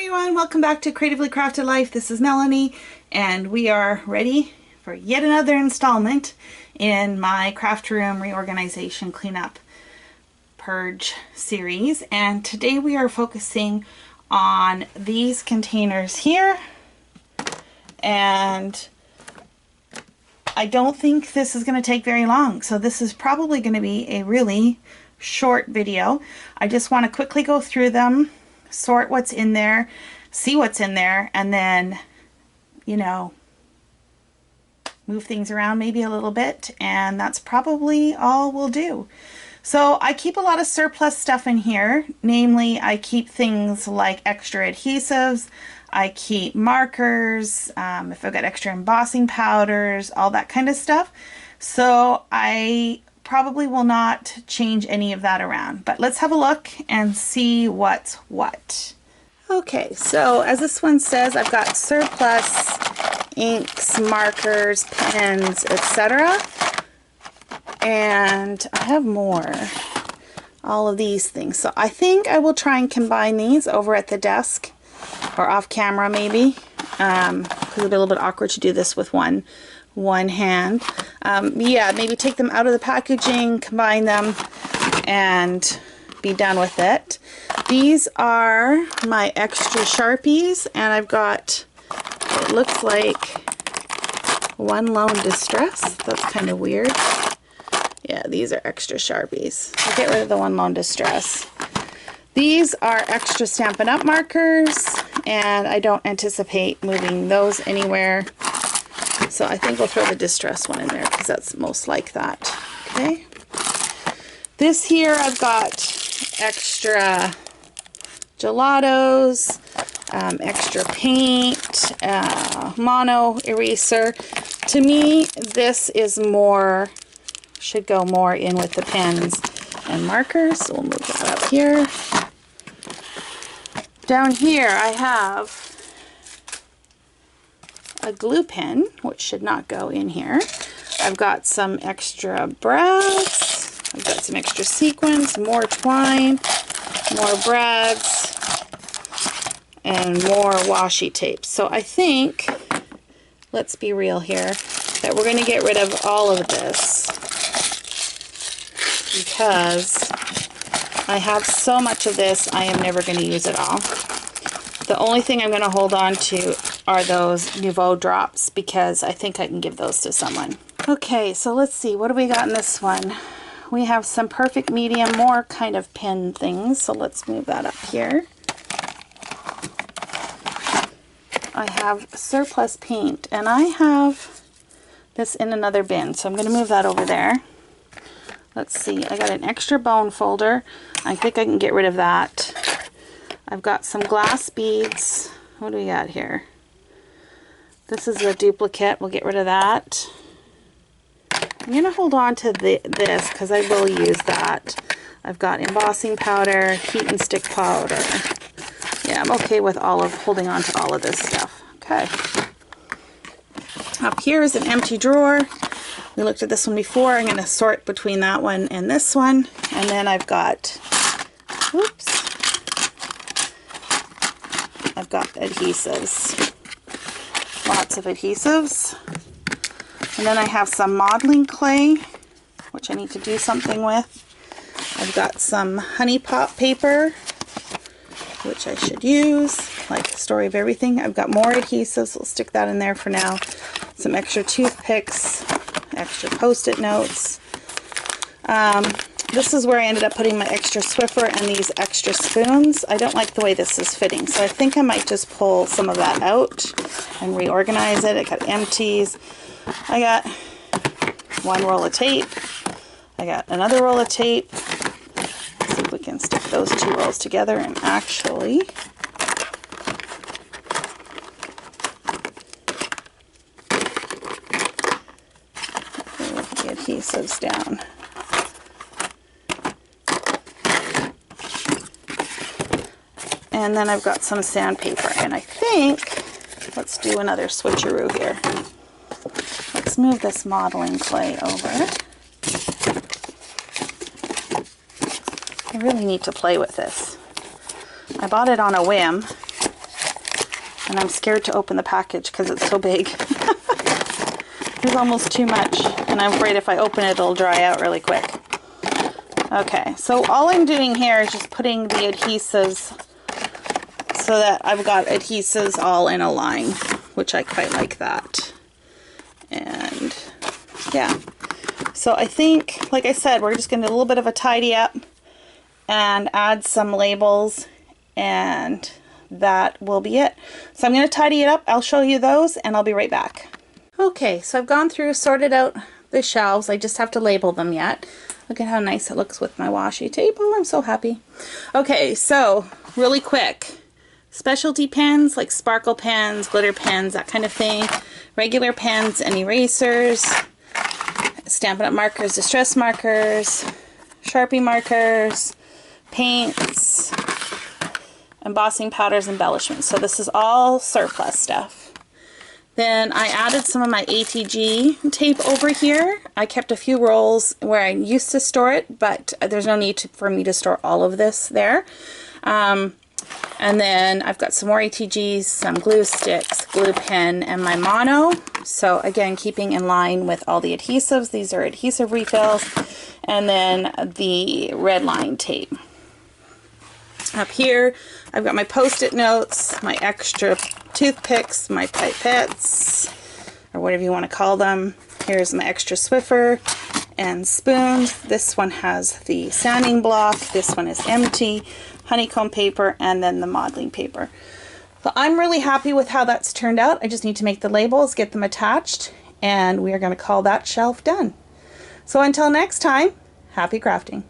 everyone, welcome back to Creatively Crafted Life. This is Melanie and we are ready for yet another installment in my craft room reorganization cleanup purge series, and today we are focusing on these containers here. And I don't think this is going to take very long, so this is probably going to be a really short video. I just want to quickly go through them, sort what's in there, see what's in there, and then, you know, move things around maybe a little bit, and that's probably all we'll do. So I keep a lot of surplus stuff in here. Namely, I keep things like extra adhesives, I keep markers, if I've got extra embossing powders, all that kind of stuff. So I probably will not change any of that around, but let's have a look and see what's what. Okay, so as this one says, I've got surplus inks, markers, pens, etc. And I have more, all of these things. So I think I will try and combine these over at the desk or off camera maybe, because it'll be a little bit awkward to do this with one hand. Yeah, maybe take them out of the packaging, combine them, and be done with it. These are my extra Sharpies, and I've got, it looks like One Lone Distress. That's kind of weird. Yeah, these are extra Sharpies. I'll get rid of the One Lone Distress. These are extra Stampin' Up! Markers, and I don't anticipate moving those anywhere. So I think we'll throw the Distress one in there because that's most like that. Okay. This here I've got extra gelatos, extra paint, mono eraser. To me, this is more, should go more in with the pens and markers. So we'll move that up here. Down here I have a glue pen, which should not go in here. I've got some extra brads, I've got some extra sequins, more twine, more brads, and more washi tape. So I think, let's be real here, that we're going to get rid of all of this because I have so much of this I am never going to use it all. The only thing I'm going to hold on to are those Nouveau drops because I think I can give those to someone. Okay, so let's see, what do we got in this one? We have some perfect medium, more kind of pin things, so let's move that up here. I have surplus paint, and I have this in another bin, so I'm going to move that over there. Let's see, I got an extra bone folder. I think I can get rid of that. I've got some glass beads. What do we got here? This is a duplicate. We'll get rid of that. I'm going to hold on to this because I will use that. I've got embossing powder, heat and stick powder. Yeah, I'm okay with holding on to all of this stuff. Okay. Up here is an empty drawer. We looked at this one before. I'm going to sort between that one and this one. And then I've got, oops, I've got adhesives. Lots of adhesives. And then I have some modeling clay, which I need to do something with. I've got some honey pop paper, which I should use, like the Story of Everything. I've got more adhesives, we'll stick that in there for now. Some extra toothpicks, extra post-it notes. This is where I ended up putting my extra Swiffer and these extra spoons. I don't like the way this is fitting, so I think I might just pull some of that out and reorganize it. I got empties. I got one roll of tape. I got another roll of tape. Let's see if we can stick those two rolls together and actually move the adhesives down. And then I've got some sandpaper, and I think, let's do another switcheroo here. Let's move this modeling clay over. I really need to play with this. I bought it on a whim, And I'm scared to open the package because it's so big. There's almost too much, and I'm afraid if I open it, it'll dry out really quick. Okay, so all I'm doing here is just putting the adhesives so that I've got adhesives all in a line, which I quite like that. And yeah, so I think, like I said, we're just going to do a little bit of a tidy up and add some labels, and that will be it. So I'm going to tidy it up. I'll show you those, and I'll be right back. Okay, so I've gone through, sorted out the shelves. I just have to label them yet. Look at how nice it looks with my washi tape. Oh, I'm so happy. Okay, so really quick. Specialty pens like sparkle pens, glitter pens, that kind of thing. Regular pens and erasers. Stampin' Up! Markers, distress markers, Sharpie markers, paints, embossing powders, embellishments. So this is all surplus stuff. Then I added some of my ATG tape over here. I kept a few rolls where I used to store it, but there's no need for me to store all of this there. And then I've got some more ATGs, some glue sticks, glue pen, and my mono. So again, keeping in line with all the adhesives. These are adhesive refills. And then the red line tape. Up here, I've got my post-it notes, my extra toothpicks, my pipettes, or whatever you want to call them. Here's my extra Swiffer and spoons. This one has the sanding block. This one is empty. Honeycomb paper, and then the modeling paper. So I'm really happy with how that's turned out. I just need to make the labels, get them attached, and we are going to call that shelf done. So until next time, happy crafting.